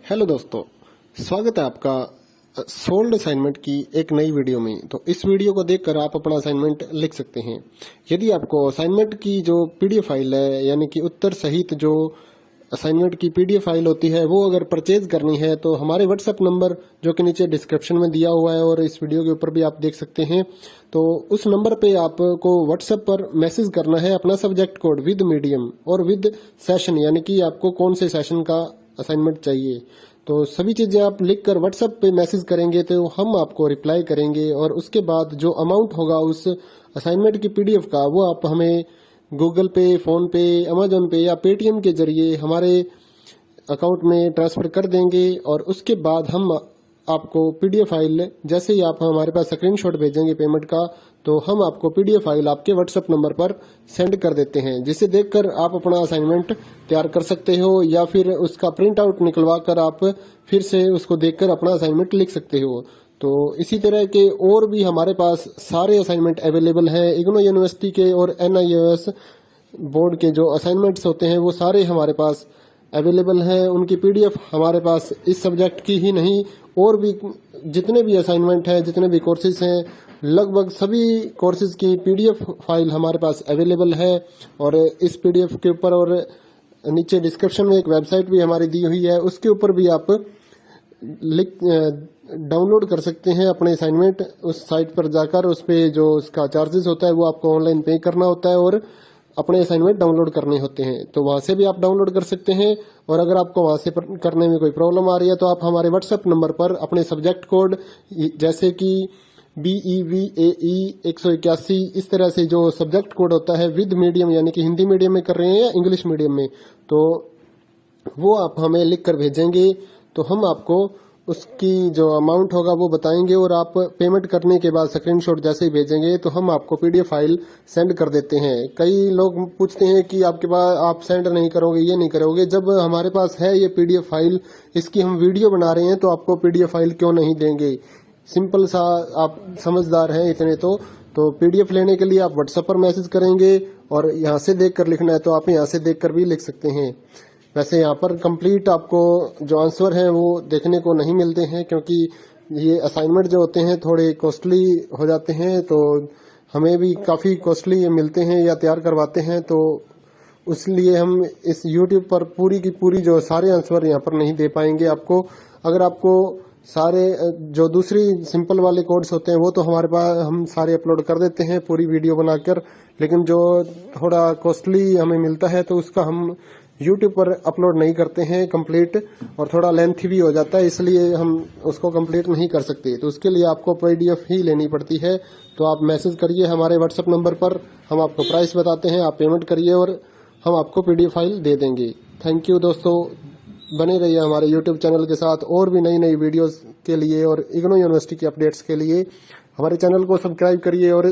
Hello दोस्तों, स्वागत है आपका सोल्ड असाइनमेंट की एक नई वीडियो में। तो इस वीडियो को देखकर आप अपना असाइनमेंट लिख सकते हैं। यदि आपको असाइनमेंट की जो पीडीएफ फाइल है, यानी कि उत्तर सहित जो असाइनमेंट की पीडीएफ फाइल होती है, वो अगर परचेज करनी है तो हमारे व्हाट्सएप नंबर जो कि नीचे डिस्क्रिप्शन में दिया हुआ है और इस वीडियो के ऊपर भी आप देख सकते हैं, तो उस नंबर पे आपको व्हाट्सएप पर मैसेज करना है अपना सब्जेक्ट कोड विद मीडियम और विद सेशन, यानी कि आपको कौन से सेशन का असाइनमेंट चाहिए। तो सभी चीजें आप लिखकर व्हाट्सएप पे मैसेज करेंगे तो हम आपको रिप्लाई करेंगे और उसके बाद जो अमाउंट होगा उस असाइनमेंट की पीडीएफ का, वो आप हमें गूगल पे, फोन पे, अमेजोन पे या पेटीएम के जरिए हमारे अकाउंट में ट्रांसफर कर देंगे। और उसके बाद हम आपको पीडीएफ फाइल, जैसे ही आप हमारे पास स्क्रीनशॉट भेजेंगे पेमेंट का, तो हम आपको पीडीएफ फाइल आपके व्हाट्सएप नंबर पर सेंड कर देते हैं, जिसे देखकर आप अपना असाइनमेंट तैयार कर सकते हो या फिर उसका प्रिंट आउट निकलवा कर आप फिर से उसको देखकर अपना असाइनमेंट लिख सकते हो। तो इसी तरह के और भी हमारे पास सारे असाइनमेंट अवेलेबल हैं। इग्नो यूनिवर्सिटी के और NIOS बोर्ड के जो असाइनमेंट्स होते हैं वो सारे हमारे पास अवेलेबल हैं। उनकी पीडीएफ हमारे पास इस सब्जेक्ट की ही नहीं, और भी जितने भी असाइनमेंट हैं, जितने भी कोर्सेज हैं, लगभग सभी कोर्सेज की पीडीएफ फाइल हमारे पास अवेलेबल है। और इस पीडीएफ के ऊपर और नीचे डिस्क्रिप्शन में एक वेबसाइट भी हमारी दी हुई है, उसके ऊपर भी आप डाउनलोड कर सकते हैं अपने असाइनमेंट। उस साइट पर जाकर उस पे जो उसका चार्जेस होता है वो आपको ऑनलाइन पे करना होता है और अपने असाइनमेंट डाउनलोड करने होते हैं, तो वहां से भी आप डाउनलोड कर सकते हैं। और अगर आपको वहां से करने में कोई प्रॉब्लम आ रही है तो आप हमारे व्हाट्सएप नंबर पर अपने सब्जेक्ट कोड, जैसे कि BEVAE 181, इस तरह से जो सब्जेक्ट कोड होता है विद मीडियम, यानी कि हिंदी मीडियम में कर रहे हैं या इंग्लिश मीडियम में, तो वो आप हमें लिख कर भेजेंगे तो हम आपको उसकी जो अमाउंट होगा वो बताएंगे और आप पेमेंट करने के बाद स्क्रीनशॉट जैसे ही भेजेंगे तो हम आपको पीडीएफ फाइल सेंड कर देते हैं। कई लोग पूछते हैं कि आपके पास आप सेंड नहीं करोगे, ये नहीं करोगे। जब हमारे पास है ये पीडीएफ फाइल, इसकी हम वीडियो बना रहे हैं, तो आपको पीडीएफ फाइल क्यों नहीं देंगे। सिंपल सा, आप समझदार हैं इतने तो पीडीएफ लेने के लिए आप व्हाट्सएप पर मैसेज करेंगे और यहाँ से देख कर लिखना है तो आप यहाँ से देख कर भी लिख सकते हैं। वैसे यहाँ पर कंप्लीट आपको जो आंसर है वो देखने को नहीं मिलते हैं, क्योंकि ये असाइनमेंट जो होते हैं थोड़े कॉस्टली हो जाते हैं, तो हमें भी काफी कॉस्टली मिलते हैं या तैयार करवाते हैं, तो इसलिए हम इस YouTube पर पूरी की पूरी जो सारे आंसर यहाँ पर नहीं दे पाएंगे आपको। अगर आपको सारे जो दूसरी सिंपल वाले कोड्स होते हैं वो तो हमारे पास हम सारे अपलोड कर देते हैं पूरी वीडियो बनाकर, लेकिन जो थोड़ा कॉस्टली हमें मिलता है तो उसका हम YouTube पर अपलोड नहीं करते हैं कंप्लीट, और थोड़ा लेंथी भी हो जाता है, इसलिए हम उसको कंप्लीट नहीं कर सकते। तो उसके लिए आपको पीडीएफ ही लेनी पड़ती है। तो आप मैसेज करिए हमारे व्हाट्सएप नंबर पर, हम आपको प्राइस बताते हैं, आप पेमेंट करिए और हम आपको पीडीएफ फाइल दे देंगे। थैंक यू दोस्तों, बने रहिए हमारे यूट्यूब चैनल के साथ और भी नई नई वीडियोस के लिए और इग्नो यूनिवर्सिटी की अपडेट्स के लिए हमारे चैनल को सब्सक्राइब करिए और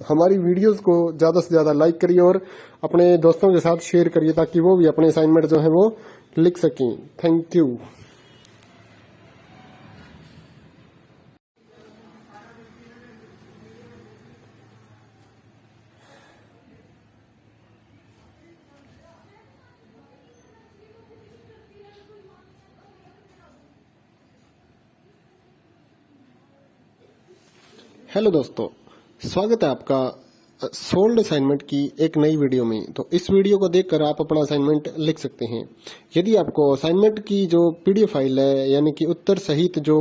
हमारी वीडियोस को ज्यादा से ज्यादा लाइक करिए और अपने दोस्तों के साथ शेयर करिए, ताकि वो भी अपने असाइनमेंट जो है वो लिख सकें। Thank you. हेलो दोस्तों, स्वागत है आपका सोल्ड असाइनमेंट की एक नई वीडियो में। तो इस वीडियो को देखकर आप अपना असाइनमेंट लिख सकते हैं। यदि आपको असाइनमेंट की जो पीडीएफ फाइल है, यानी कि उत्तर सहित जो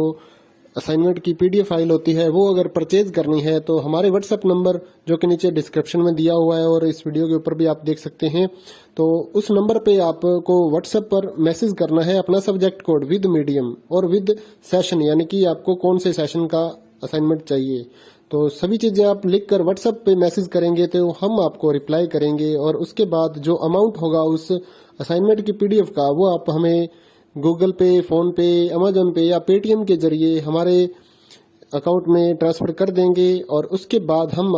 असाइनमेंट की पीडीएफ फाइल होती है, वो अगर परचेज करनी है तो हमारे व्हाट्सएप नंबर जो कि नीचे डिस्क्रिप्शन में दिया हुआ है और इस वीडियो के ऊपर भी आप देख सकते हैं, तो उस नंबर पे आपको व्हाट्सएप पर मैसेज करना है अपना सब्जेक्ट कोड विद मीडियम और विद सेशन, यानी कि आपको कौन से सेशन का असाइनमेंट चाहिए। तो सभी चीजें आप लिखकर व्हाट्सएप पे मैसेज करेंगे तो हम आपको रिप्लाई करेंगे और उसके बाद जो अमाउंट होगा उस असाइनमेंट की पीडीएफ का, वो आप हमें गूगल पे, फोन पे, अमेजोन पे या पेटीएम के जरिए हमारे अकाउंट में ट्रांसफर कर देंगे। और उसके बाद हम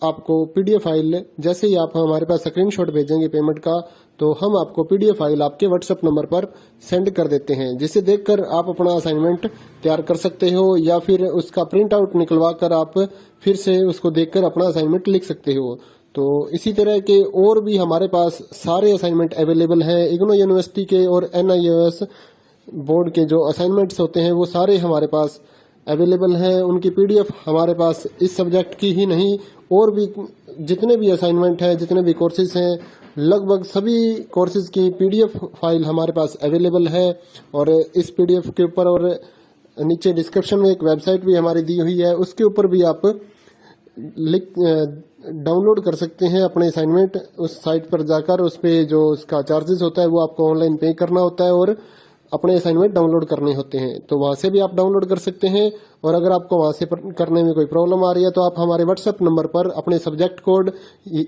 आपको पीडीएफ फाइल, जैसे ही आप हमारे पास स्क्रीनशॉट भेजेंगे पेमेंट का, तो हम आपको पीडीएफ फाइल आपके व्हाट्सएप नंबर पर सेंड कर देते हैं, जिसे देखकर आप अपना असाइनमेंट तैयार कर सकते हो या फिर उसका प्रिंट आउट निकलवा कर आप फिर से उसको देखकर अपना असाइनमेंट लिख सकते हो। तो इसी तरह के और भी हमारे पास सारे असाइनमेंट अवेलेबल हैं। इग्नो यूनिवर्सिटी के और NIOS बोर्ड के जो असाइनमेंट्स होते हैं वो सारे हमारे पास अवेलेबल हैं। उनकी पीडीएफ हमारे पास इस सब्जेक्ट की ही नहीं और भी जितने भी असाइनमेंट हैं, जितने भी कोर्सेज हैं, लगभग सभी कोर्सेज की पीडीएफ फाइल हमारे पास अवेलेबल है। और इस पीडीएफ के ऊपर और नीचे डिस्क्रिप्शन में एक वेबसाइट भी हमारी दी हुई है, उसके ऊपर भी आप डाउनलोड कर सकते हैं अपने असाइनमेंट। उस साइट पर जाकर उस पे जो उसका चार्जेस होता है वो आपको ऑनलाइन पे करना होता है और अपने असाइनमेंट डाउनलोड करने होते हैं। तो वहां से भी आप डाउनलोड कर सकते हैं। और अगर आपको वहां से करने में कोई प्रॉब्लम आ रही है तो आप हमारे व्हाट्सएप नंबर पर अपने सब्जेक्ट कोड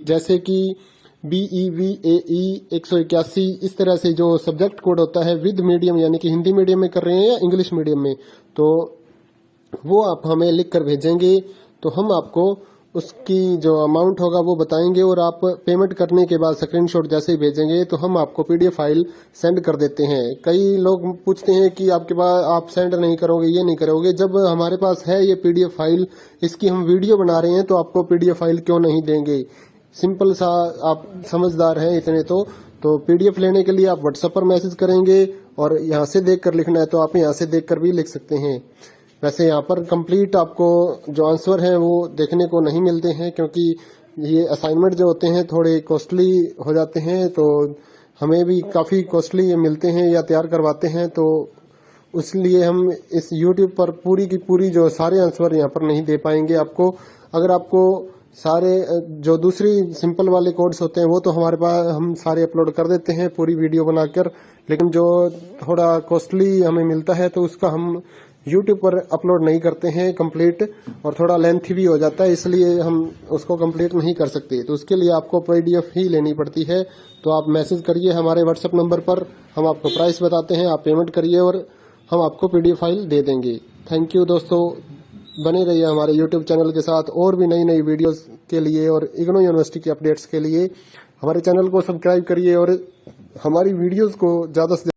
जैसे कि BEVAE 181 इस तरह से जो सब्जेक्ट कोड होता है विद मीडियम यानी कि हिंदी मीडियम में कर रहे हैं या इंग्लिश मीडियम में, तो वो आप हमें लिख कर भेजेंगे तो हम आपको उसकी जो अमाउंट होगा वो बताएंगे और आप पेमेंट करने के बाद स्क्रीनशॉट जैसे ही भेजेंगे तो हम आपको पीडीएफ फाइल सेंड कर देते हैं। कई लोग पूछते हैं कि आपके पास आप सेंड नहीं करोगे, ये नहीं करोगे। जब हमारे पास है ये पीडीएफ फाइल, इसकी हम वीडियो बना रहे हैं तो आपको पीडीएफ फाइल क्यों नहीं देंगे। सिंपल सा, आप समझदार हैं इतने तो पीडीएफ लेने के लिए आप व्हाट्सएप पर मैसेज करेंगे और यहाँ से देख कर लिखना है तो आप यहाँ से देख कर भी लिख सकते हैं। वैसे यहाँ पर कंप्लीट आपको जो आंसर है वो देखने को नहीं मिलते हैं क्योंकि ये असाइनमेंट जो होते हैं थोड़े कॉस्टली हो जाते हैं, तो हमें भी काफ़ी कॉस्टली मिलते हैं या तैयार करवाते हैं, तो इसलिए हम इस YouTube पर पूरी की पूरी जो सारे आंसर यहाँ पर नहीं दे पाएंगे आपको। अगर आपको सारे जो दूसरी सिंपल वाले कोड्स होते हैं वो तो हमारे पास हम सारे अपलोड कर देते हैं पूरी वीडियो बनाकर, लेकिन जो थोड़ा कॉस्टली हमें मिलता है तो उसका हम YouTube पर अपलोड नहीं करते हैं कंप्लीट, और थोड़ा लेंथी भी हो जाता है इसलिए हम उसको कंप्लीट नहीं कर सकते। तो उसके लिए आपको पीडीएफ ही लेनी पड़ती है। तो आप मैसेज करिए हमारे व्हाट्सएप नंबर पर, हम आपको प्राइस बताते हैं, आप पेमेंट करिए और हम आपको पीडीएफ फाइल दे देंगे। थैंक यू दोस्तों, बने रहिए हमारे YouTube चैनल के साथ और भी नई नई वीडियोस के लिए और इग्नो यूनिवर्सिटी के अपडेट्स के लिए हमारे चैनल को सब्सक्राइब करिए और हमारी वीडियोस को ज़्यादा से